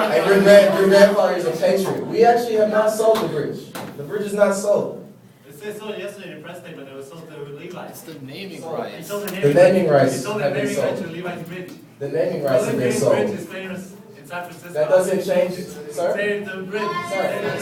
And your grandfather is a patriot. We actually have not sold the bridge. The bridge is not sold. It said sold yesterday in the press statement. It was sold to Levi. It's the naming So, rights. The naming rights He sold the have been naming rights to sold. Levi's Bridge. The naming rights have been Bridge sold. is famous in San Francisco. That doesn't change, sir? Say the bridge.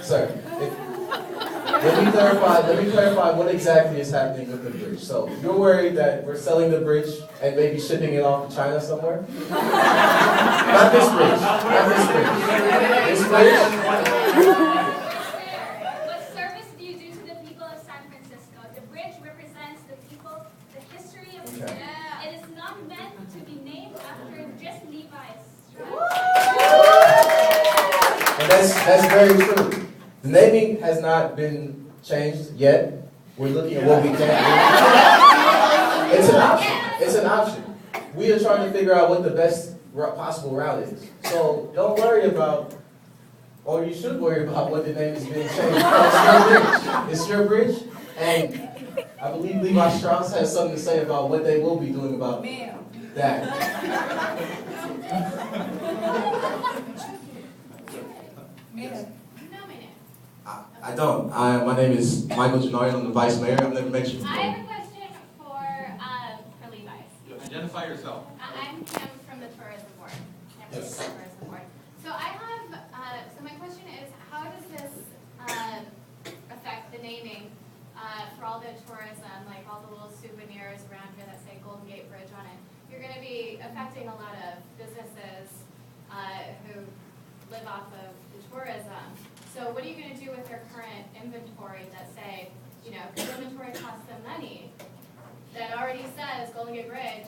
Sir. Let me clarify what exactly is happening with the bridge. So you're worried that we're selling the bridge and maybe shipping it off to China somewhere? Not this bridge. Not this bridge. This bridge. What service do you do to the people of San Francisco? The bridge represents the people, the history of the city. It is not meant to be named after just Levi Strauss. And that's very true. The naming has not been changed yet. We're looking at what we can do. It's an option. It's an option. We are trying to figure out what the best possible route is. So don't worry about, or you should worry about what the name is being changed. It's your bridge. And I believe Levi Strauss has something to say about what they will be doing about that. I don't. My name is Michael Gennari. I'm the vice mayor. I've never met you before. I have a question for Levi's. Identify yourself. I'm Kim from the Tourism Board. Yes. Tourism Board. So I have, so my question is, how does this affect the naming for all the tourism, like all the little souvenirs around here that say Golden Gate Bridge on it? You're going to be affecting a lot of businesses who live off of the tourism. So what are you going to do with their current inventory that say, because inventory costs them money, that already says Golden Gate Bridge?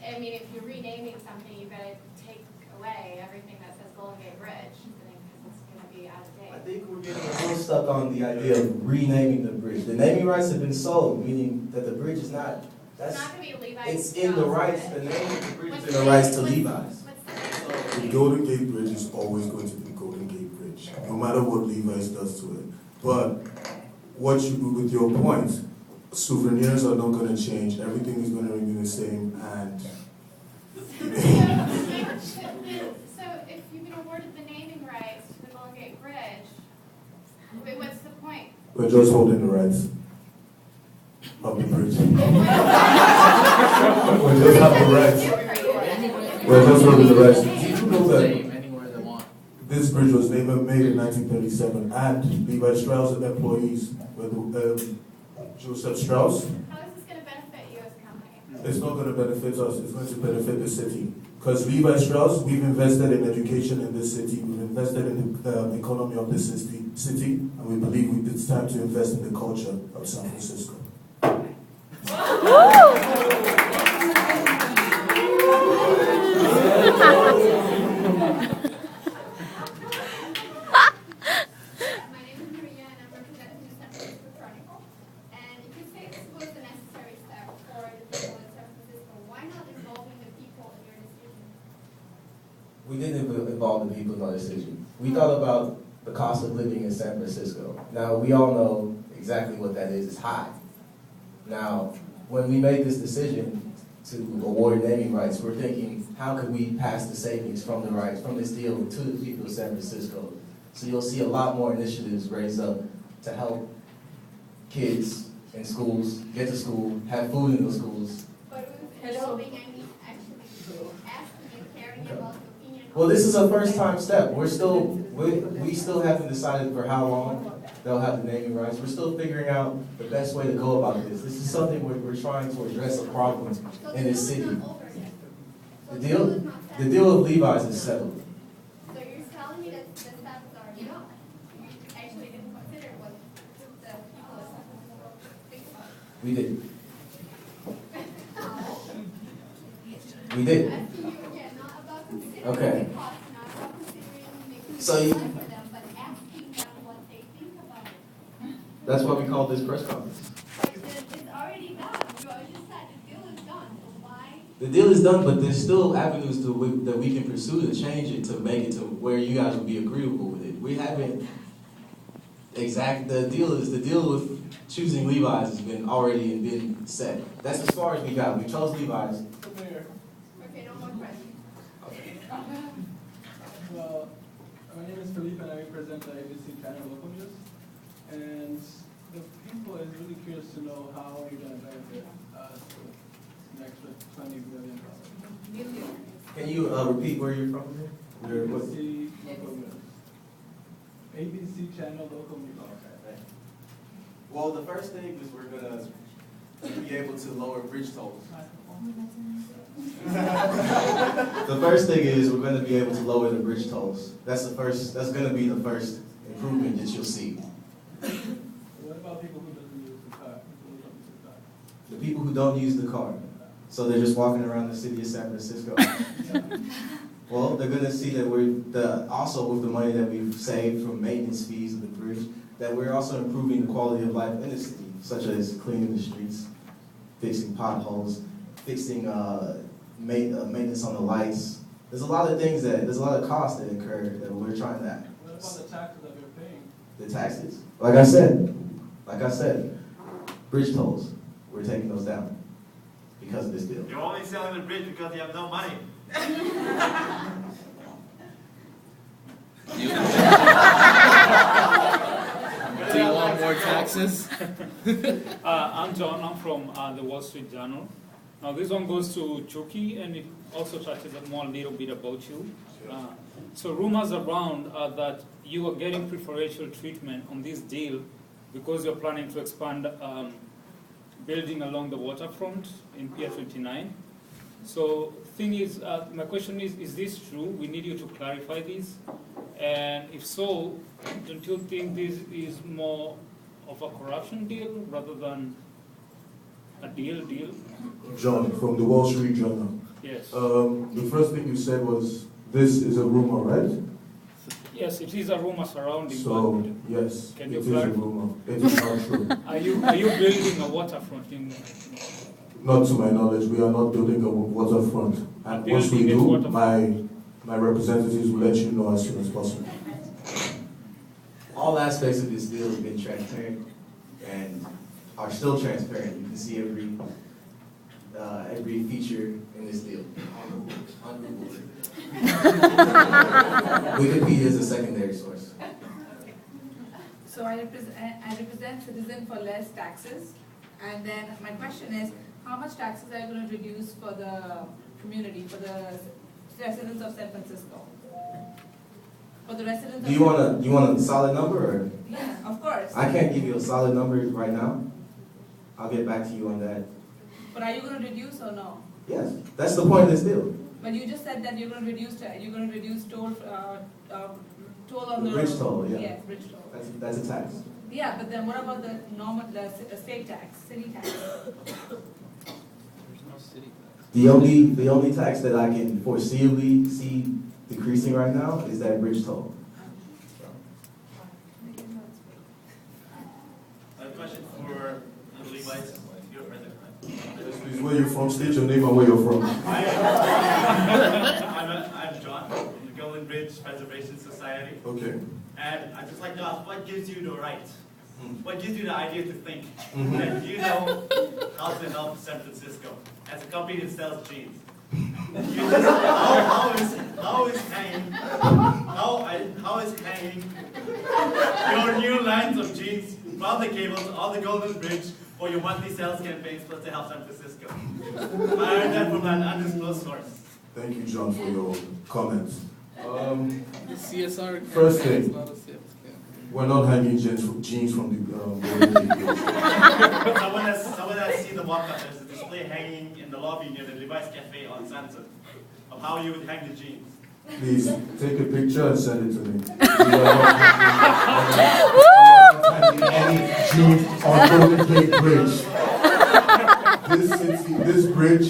I mean, if you're renaming something, you've got to take away everything that says Golden Gate Bridge, because it's going to be out of date. I think we're getting a little stuck on the idea of renaming the bridge. The naming rights have been sold, meaning that the bridge is not. It's not going to be Levi's. It's in the rights. The name of the bridge is in the rights to Levi's. The Golden Gate Bridge is always going to be Golden Gate Bridge, no matter what Levi's does to it. But with your point, souvenirs are not going to change. Everything is going to remain the same. And So if you've been awarded the naming rights to the Golden Gate Bridge, what's the point? we're just holding the rights of the bridge. We just have the rights. We're just holding the rights. Did you know that Anywhere they want. this bridge was made in 1937, and Levi Strauss employees were Joseph Strauss? How is this going to benefit you as a company? It's not going to benefit us, it's going to benefit the city. Because Levi Strauss, we've invested in education in this city, we've invested in the economy of this city, and we believe it's time to invest in the culture of San Francisco. We didn't involve the people in our decision. We thought about the cost of living in San Francisco. Now, we all know exactly what that is. It's high. Now, when we made this decision to award naming rights, we're thinking, how could we pass the savings from the rights, from this deal to the people of San Francisco? So you'll see a lot more initiatives raised up to help kids in schools get to school, have food in those schools. But involving any actually asking and caring about the opinion. Well, this is a first-time step. We still haven't decided for how long they'll have the naming rights. We're still figuring out the best way to go about this. This is something we're trying to address a problem in this city. The deal with Levi's is settled. So you're telling me that the steps are enough? You actually didn't consider what the people think about. We did. We did. Not about considering Okay. the cost, not about considering making So it you- fun for them, but asking them what they think about it. That's why we called this press conference. It's already done. You already just said the deal is done. Why? The deal is done, but there's still avenues that we can pursue to change it, to make it to where you guys will be agreeable with it. We haven't the deal with choosing Levi's has been already been set. That's as far as we got. We chose Levi's. Okay, no Well, my name is Philippe and I represent the ABC channel local news. And the people is really curious to know how you're going to benefit us with an extra $20 billion. Can you repeat where you're from? ABC local news. ABC channel local news. Well, the first thing is we're gonna be able to lower bridge tolls. The first thing is we're going to be able to lower the bridge tolls. That's going to be the first improvement that you'll see. What about people who don't use the car? The people who don't use the car, so they're just walking around the city of San Francisco. Well, they're going to see that also with the money that we've saved from maintenance fees of the bridge, that we're also improving the quality of life in the city, such as cleaning the streets, fixing potholes, fixing maintenance on the lights. There's a lot of costs that incur that we're trying to act. What about the taxes that we're paying? The taxes, like I said, bridge tolls, we're taking those down because of this bill. You're only selling the bridge because you have no money. Do you want more taxes? I'm John. I'm from the Wall Street Journal. Now this one goes to Chucky, and it also touches a little bit about you. So rumors around are that you are getting preferential treatment on this deal because you're planning to expand building along the waterfront in Pier 29. So thing is, my question is this true? We need you to clarify this. And if so, don't you think this is more of a corruption deal rather than a deal? John, from the Wall Street Journal. Yes. The first thing you said was, this is a rumor, right? Yes, it is a rumor surrounding. So, but yes, Can it you is a clarify? rumor. It is not true. are you building a waterfront in? Not to my knowledge, we are not building a waterfront. And once we Building a do, waterfront. my representatives will let you know as soon as possible. All aspects of this deal have been transparent and are still transparent. You can see every feature in this deal. Wikipedia is a secondary source. So I represent Citizen for Less Taxes, and then my question is, how much taxes are you going to reduce for the community, for the residents of San Francisco? For the residents Do you want a solid number, or? Yeah, of course. I can't give you a solid number right now. I'll get back to you on that. But are you going to reduce or no? Yes, that's the point of this deal. But you just said that you're going to reduce toll on the Bridge toll, yeah. Yes, bridge toll. That's a tax. Yeah, but then what about the state tax, city tax? There's no city tax. The only tax that I can foreseeably see decreasing right now is that bridge toll. A question for Levi. You're president, right? Yes, please, where you from? State your name and where you're from. I'm John from the Golden Bridge Preservation Society. Okay. And I'd just like to ask, what gives you the right? What gives you the idea to think Mhm. that you know how to help San Francisco as a company that sells jeans? You just, how is hanging your new lines of jeans from the cables on the Golden Bridge for your monthly sales campaigns plus to help San Francisco? I heard that from an undisclosed source. Thank you, John, for your comments. The CSR. First thing. There's a lot of CSR. We're not hanging jeans from the Golden Gate Bridge. Someone has seen the mock-up. There's a display hanging in the lobby near the Levi's Cafe on Sanson of how you would hang the jeans. Please take a picture and send it to me. We are not hanging any jeans on Golden Gate Bridge.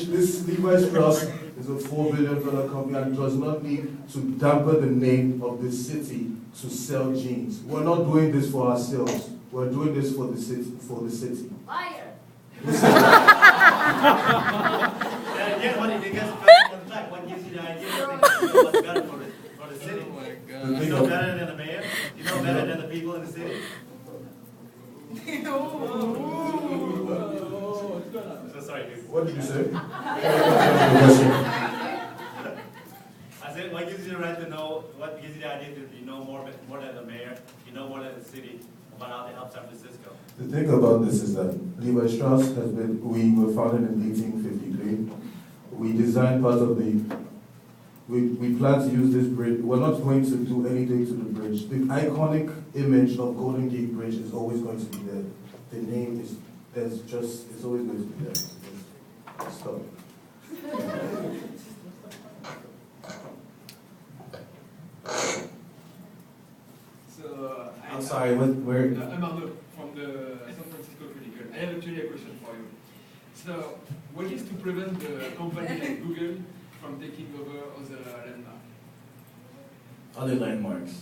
This Levi Strauss is a $4 billion company and does not need to dampen the name of the city to sell jeans. We're not doing this for ourselves. We're doing this for the city. Liar. And again, what gives you the idea to think what's better for the city? Oh my You God. know better than the mayor? You know better than the people in the city? So sorry, dude. What did you say? I said, what The thing about this is that Levi Strauss we were founded in 1853. We designed part of we plan to use this bridge. We're not going to do anything to the bridge. The iconic image of Golden Gate Bridge is always going to be there. The name is, it's always going to be there. Stop. So, I'm sorry, where? I'm Arnaud from the San Francisco Chronicle. I have actually a question for you. So, what is to prevent the company like Google from taking over other landmarks? Other landmarks.